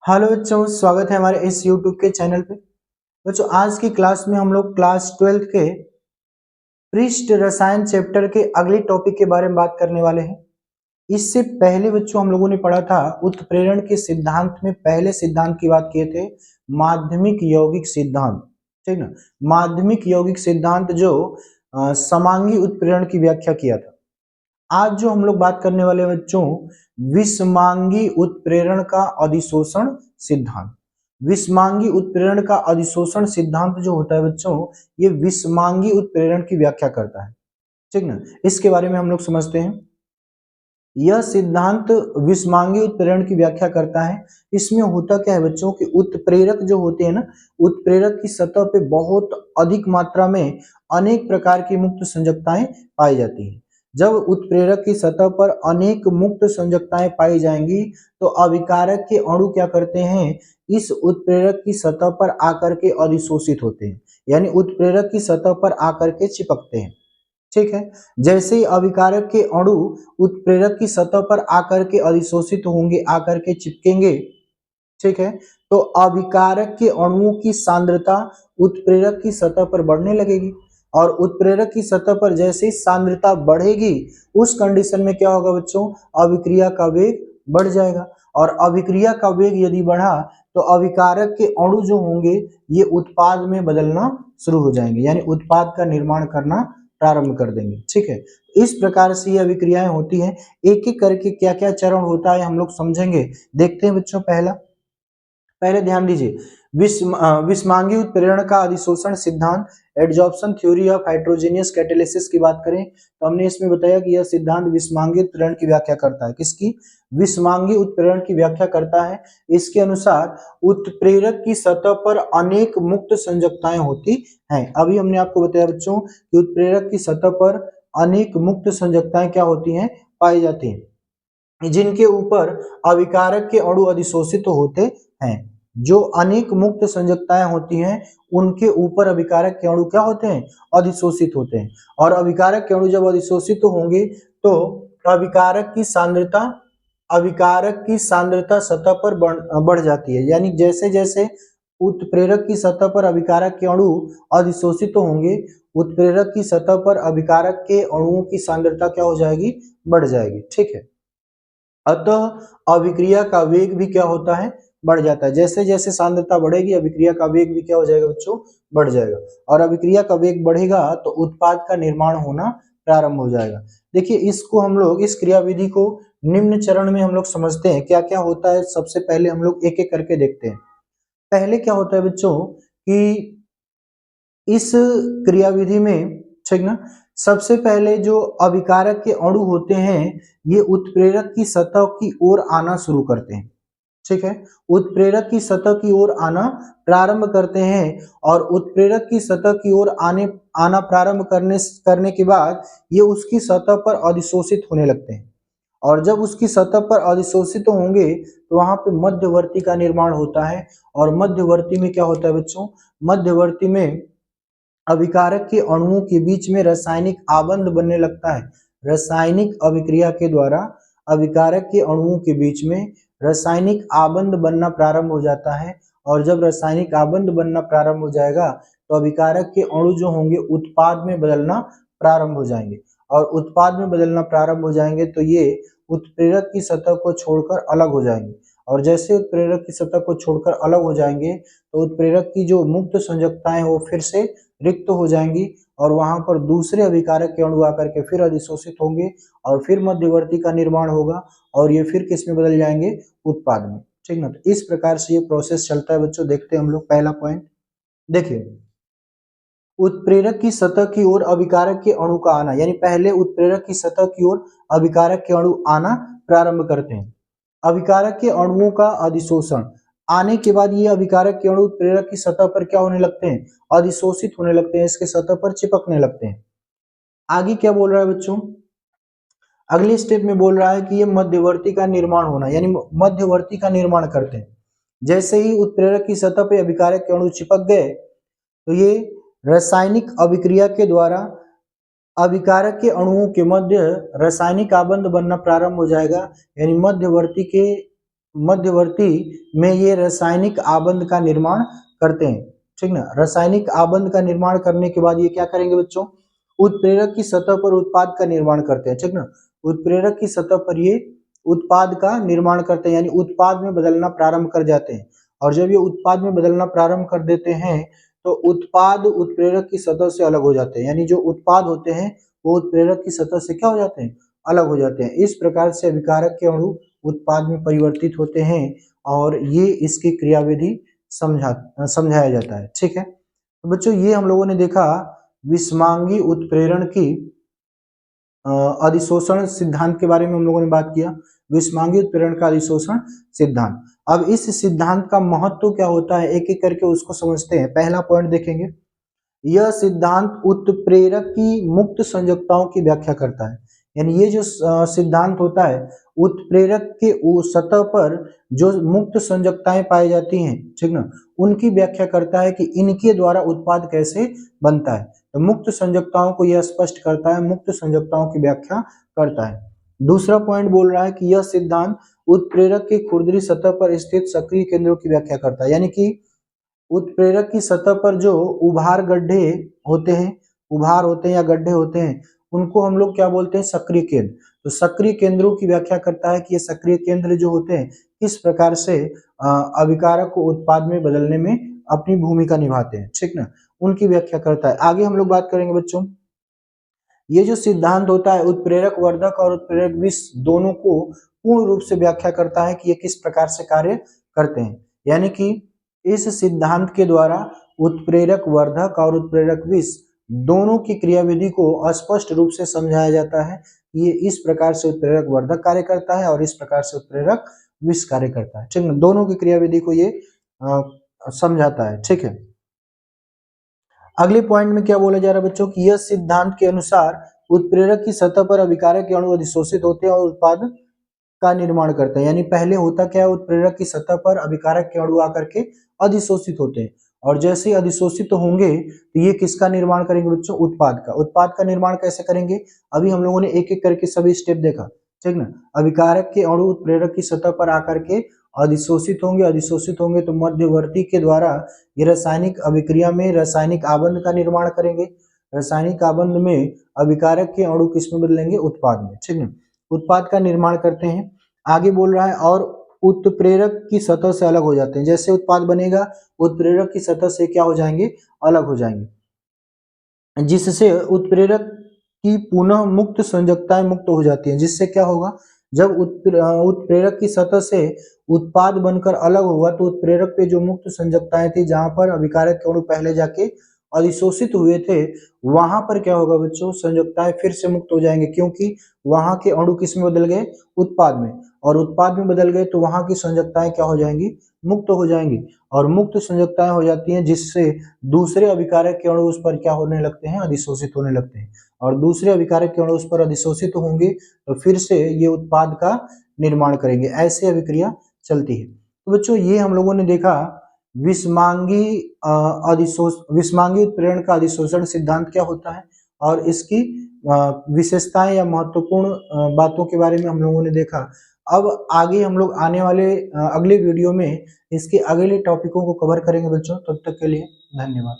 Hello बच्चों, स्वागत है हमारे इस YouTube के चैनल पे। बच्चों, आज की क्लास में हम लोग क्लास 12 के पृष्ठ रसायन चैप्टर के अगले टॉपिक के बारे में बात करने वाले हैं। इससे पहले बच्चों हम लोगों ने पढ़ा था उत्प्रेरण के सिद्धांत में पहले सिद्धांत की बात किए थे, माध्यमिक यौगिक सिद्धांत। ठीक ना। माध्यमिक यौगिक सिद्धांत जो समांगी उत्प्रेरण की व्याख्या किया था। आज जो हम लोग बात करने वाले हैं बच्चों, विषमांगी उत्प्रेरण का अधिशोषण सिद्धांत। विषमांगी उत्प्रेरण का अधिशोषण सिद्धांत जो होता है बच्चों, ये विषमांगी उत्प्रेरण की व्याख्या करता है। ठीक ना। इसके बारे में हम लोग समझते हैं। यह सिद्धांत विषमांगी उत्प्रेरण की व्याख्या करता है। इसमें होता क्या है बच्चों कि उत्प्रेरक जो होते हैं ना, उत्प्रेरक की सतह पे बहुत अधिक मात्रा में अनेक प्रकार की मुक्त संयोजकताएं पाई जाती हैं। जब उत्प्रेरक की सतह पर अनेक मुक्त संयोजकताएं पाई जाएंगी तो अभिकारक के अणु क्या करते हैं, इस उत्प्रेरक की सतह पर आकर के अधिशोषित होते हैं, यानी उत्प्रेरक की सतह पर आकर के चिपकते हैं। ठीक है। जैसे ही अभिकारक के अणु उत्प्रेरक की सतह पर आकर के अधिशोषित होंगे, आकर के चिपकेंगे, ठीक है, तो अभिकारक के अणुओं की सांद्रता उत्प्रेरक की सतह पर बढ़ने लगेगी। और उत्प्रेरक की सतह पर जैसे ही सांद्रता बढ़ेगी, उस कंडीशन में क्या होगा बच्चों, अभिक्रिया का वेग बढ़ जाएगा। और अभिक्रिया का वेग यदि बढ़ा तो अभिकारक के अणु जो होंगे ये उत्पाद में बदलना शुरू हो जाएंगे, यानी उत्पाद का निर्माण करना प्रारंभ कर देंगे। ठीक है। इस प्रकार से ये अभिक्रियाएं होती हैं। एक एक करके क्या क्या चरण होता है हम लोग समझेंगे। देखते हैं बच्चों, पहले ध्यान दीजिए, विषमांगी उत्प्रेरण का अधिशोषण सिद्धांत, एडजॉर्प्शन थ्योरी ऑफ हाइड्रोजीनियस कैटालिसिस की बात करें तो हमने इसमें बताया कि यह सिद्धांत विषमांगी उत्प्रेरण की व्याख्या करता है। किसकी? विषमांगी उत्प्रेरण की व्याख्या करता है। इसके अनुसार उत्प्रेरक की सतह पर अनेक मुक्त संयोजकताएं होती हैं। अभी हमने आपको बताया बच्चों कि उत्प्रेरक की सतह पर अनेक मुक्त संयोजकताएं क्या होती हैं, पाई जाती हैं, जिनके ऊपर अभिकारक के अणु अधिशोषित होते हैं। जो अनेक मुक्त संयोजकताएं होती हैं उनके ऊपर अभिकारक के अणु क्या होते हैं, अधिशोषित होते हैं। और अभिकारक के अणु जब अधिशोषित होंगे तो अभिकारक की सांद्रता सतह पर बढ़ जाती है। यानी जैसे जैसे उत्प्रेरक की सतह पर अभिकारक के अणु अधिशोषित होंगे, उत्प्रेरक की सतह पर अभिकारक के अणुओं की सांद्रता क्या हो जाएगी, बढ़ जाएगी। ठीक है। अतः अभिक्रिया का वेग भी क्या होता है, बढ़ जाता है। जैसे जैसे सांद्रता बढ़ेगी अभिक्रिया का वेग भी क्या हो जाएगा बच्चों, बढ़ जाएगा। और अभिक्रिया का वेग बढ़ेगा तो उत्पाद का निर्माण होना प्रारंभ हो जाएगा। देखिए, इसको हम लोग, इस क्रियाविधि को निम्न चरण में हम लोग समझते हैं क्या क्या होता है। सबसे पहले हम लोग एक एक करके देखते हैं। पहले क्या होता है बच्चों कि इस क्रियाविधि में, ठीक ना, सबसे पहले जो अभिकारक के अणु होते हैं ये उत्प्रेरक की सतह की ओर आना शुरू करते हैं। ठीक है। उत्प्रेरक की सतह की ओर आना प्रारंभ करते हैं और उत्प्रेरक की सतह की ओर आना प्रारंभ करने के बाद ये उसकी सतह पर अधिशोषित होने लगते हैं। और जब उसकी सतह पर अधिशोषित होंगे तो वहां पे मध्यवर्ती का निर्माण होता है। और मध्यवर्ती में क्या होता है बच्चों, मध्यवर्ती में अभिकारक के अणुओं के बीच में रासायनिक आबंध बनने लगता है। रासायनिक अभिक्रिया के द्वारा अभिकारक के अणुओं के बीच में रासायनिक आबंध बनना प्रारंभ हो जाता है। और जब रासायनिक आबंध बनना प्रारंभ हो जाएगा तो अभिकारक के अणु जो होंगे उत्पाद में बदलना प्रारंभ हो जाएंगे। और उत्पाद में बदलना प्रारंभ हो जाएंगे तो ये उत्प्रेरक की सतह को छोड़कर अलग हो जाएंगे। और जैसे उत्प्रेरक की सतह को छोड़कर अलग हो जाएंगे तो उत्प्रेरक की जो मुक्त संयोजकताएं वो फिर से रिक्त हो जाएंगी और वहां पर दूसरे अभिकारक के अणु आकर के फिर अधिशोषित होंगे और फिर मध्यवर्ती का निर्माण होगा और ये फिर किस में बदल जाएंगे, उत्पाद में। ठीक ना। तो इस प्रकार से ये प्रोसेस चलता है बच्चों। देखते हैं हम लोग पहला पॉइंट। देखिए, उत्प्रेरक की सतह की ओर अभिकारक के अणु का आना, यानी पहले उत्प्रेरक की सतह की ओर अभिकारक के अणु आना प्रारंभ करते हैं। अभिकारक के अणुओं का अधिशोषण आने के बाद ये अभिकारक के अणु उत्प्रेरक की सतह पर क्या होने लगते हैं, अधिशोषित होने लगते हैं, इसके सतह पर चिपकने लगते हैं। आगे क्या बोल रहा है बच्चों, अगले स्टेप में बोल रहा है कि ये मध्यवर्ती का निर्माण होना, यानी मध्यवर्ती का निर्माण करते हैं। जैसे ही उत्प्रेरक की सतह पर अभिकारक के अणु चिपक गए तो ये रासायनिक अभिक्रिया के द्वारा अभिकारक के अणुओं के मध्य रासायनिक आबंध बनना प्रारंभ हो जाएगा, यानी मध्यवर्ती के मध्यवर्ती में ये रासायनिक आबंध का निर्माण करते हैं, ठीक ना। रासायनिक आबंध का निर्माण करने के बाद ये क्या करेंगे बच्चों, उत्प्रेरक की सतह पर उत्पाद का निर्माण करते हैं, ठीक ना। उत्प्रेरक की सतह पर ये उत्पाद का निर्माण करते हैं, यानी उत्पाद में बदलना प्रारंभ कर जाते हैं। और जब ये उत्पाद में बदलना प्रारंभ कर देते हैं तो उत्पाद उत्प्रेरक की सतह से अलग हो जाते हैं, यानी जो उत्पाद होते हैं वो उत्प्रेरक की सतह से क्या हो जाते हैं, अलग हो जाते हैं। इस प्रकार से अभिकारक के अणु उत्पाद में परिवर्तित होते हैं और ये इसकी क्रियाविधि समझाया जाता है, ठीक है। तो बच्चों ये हम लोगों ने देखा विषमांगी उत्प्रेरण की अधिशोषण सिद्धांत के बारे में हम लोगों ने बात किया, विषमांगी उत्प्रेरण का अधिशोषण सिद्धांत। अब इस सिद्धांत का महत्व क्या होता है एक एक करके उसको समझते हैं। पहला पॉइंट देखेंगे, यह सिद्धांत उत्प्रेरक की मुक्त संयोजकताओं की व्याख्या करता है, यानी ये जो सिद्धांत होता है उत्प्रेरक के सतह पर जो मुक्त संयोजकताएं पाई जाती हैं, ठीक ना, उनकी व्याख्या करता है कि इनके द्वारा उत्पाद कैसे बनता है। तो मुक्त संयोजकताओं को यह स्पष्ट करता है, मुक्त संयोजकताओं की व्याख्या करता है। दूसरा पॉइंट बोल रहा है कि यह सिद्धांत उत्प्रेरक की खुरदरी सतह पर स्थित सक्रिय केंद्रों की व्याख्या करता है, यानी कि उत्प्रेरक की सतह पर जो उभार गड्ढे होते हैं, उभार होते हैं या गड्ढे होते हैं, उनको हम लोग क्या बोलते हैं, सक्रिय केंद्र। तो सक्रिय केंद्रों की व्याख्या करता है कि ये सक्रिय केंद्र जो होते हैं किस प्रकार से अभिकारक को उत्पाद में बदलने में अपनी भूमिका निभाते हैं, ठीक ना, उनकी व्याख्या करता है। आगे हम लोग बात करेंगे बच्चों, ये जो सिद्धांत होता है उत्प्रेरक वर्धक और उत्प्रेरक विष दोनों को पूर्ण रूप से व्याख्या करता है कि ये किस प्रकार से कार्य करते हैं, यानी कि इस सिद्धांत के द्वारा उत्प्रेरक वर्धक और उत्प्रेरक विष दोनों की क्रियाविधि को स्पष्ट रूप से समझाया जाता है। ये इस प्रकार से उत्प्रेरक वर्धक कार्य करता है और इस प्रकार से उत्प्रेरक विष कार्य करता है, ठीक है। दोनों की क्रियाविधि को ये समझाता है, ठीक है। अगले पॉइंट में क्या बोला जा रहा है बच्चों कि यह सिद्धांत के अनुसार उत्प्रेरक की सतह पर अभिकारक के अणु अधिशोषित होते हैं और उत्पाद का निर्माण करते हैं, यानी पहले होता क्या है, उत्प्रेरक की सतह पर अभिकारक के अणु आकर के अधिशोषित होते हैं और जैसे ही अधिशोषित होंगे तो ये किसका निर्माण करेंगे बच्चों, उत्पाद का। उत्पाद का निर्माण कैसे करेंगे, अभी हम लोगों ने एक एक करके सभी स्टेप देखा, ठीक ना। अभिकारक के अणु उत्प्रेरक की सतह पर आकर के अधिशोषित होंगे, अधिशोषित होंगे तो मध्यवर्ती के द्वारा ये रासायनिक अभिक्रिया में रासायनिक आबंध का निर्माण करेंगे। रासायनिक आबंध में अभिकारक के अणु किस में बदलेंगे, उत्पाद में, ठीक है। उत्पाद का निर्माण करते हैं। आगे बोल रहा है और उत्प्रेरक की सतह से अलग हो जाते हैं, जैसे उत्पाद बनेगा उत्प्रेरक की सतह से क्या हो जाएंगे, अलग हो जाएंगे, जिससे उत्प्रेरक की पुनः मुक्त संयोजकताएं मुक्त हो जाती हैं। जिससे क्या होगा, जब उत्प्रेरक की सतह से उत्पाद बनकर अलग होगा तो उत्प्रेरक पे जो मुक्त संयोजकताएं थी, जहां पर अभिकारक के अणु पहले जाके अधिशोषित हुए थे, वहां पर क्या होगा बच्चों, संयोजकताएं फिर से मुक्त हो जाएंगे, क्योंकि वहां के अणु किस में बदल गए, उत्पाद में, और उत्पाद में बदल गए तो वहां की संयोजकताएं क्या हो जाएंगी, मुक्त हो जाएंगी। और मुक्त संयोजकताएं हो जाती हैं जिससे दूसरे अभिकारक के अणु उस पर क्या होने लगते हैं, अधिशोषित होने लगते हैं, और दूसरे अभिकारक के अणु उस पर अधिशोषित होंगे तो फिर से ये उत्पाद का निर्माण करेंगे। ऐसे अभिक्रिया चलती है। तो बच्चों ये हम लोगों ने देखा विषमांगी विषमांगी उत्प्रेरण का अधिशोषण सिद्धांत क्या होता है और इसकी विशेषताएं या महत्वपूर्ण बातों के बारे में हम लोगों ने देखा। अब आगे हम लोग आने वाले अगले वीडियो में इसके अगले टॉपिकों को कवर करेंगे बच्चों। तब तक के लिए धन्यवाद।